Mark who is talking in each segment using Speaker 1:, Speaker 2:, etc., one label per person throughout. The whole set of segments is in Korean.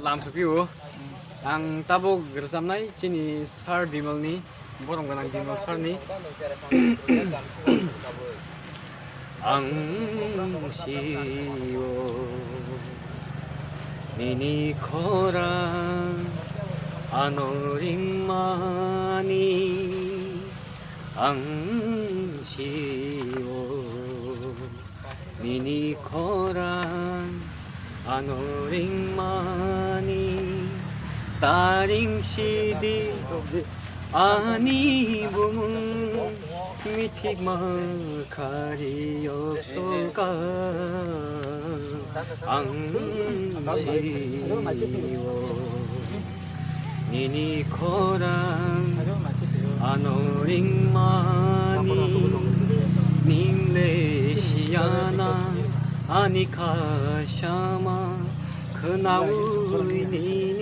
Speaker 1: लामसो पिउ आं tabuk रोजाबनाय जोंनि सार बिमलनि बरम गोनां बिमल सारनि आं सिअ निनि खरां आनरिमानि आं सिअ निनि खरां 아노링마니 따링시디 아니 봄은 미틱마 가리역소가 앙시워 니니 코랑 아노링마니 닝레시아나 아니카샤마 그나우이니니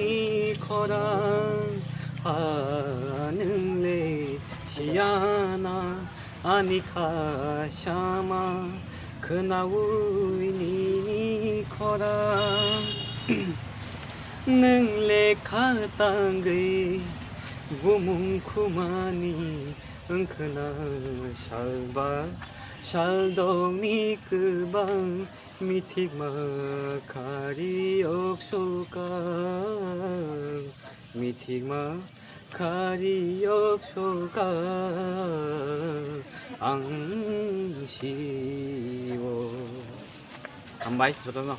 Speaker 1: 거랑 하늘레 시아나 아니카샤마 그나우이니니 거랑 능레 가땅의 무뭉쿠마니 응크나 샬바 샬동니 그방 미틱마 가리역소가 미틱마 가리역소가 앙시워 안바이 저러나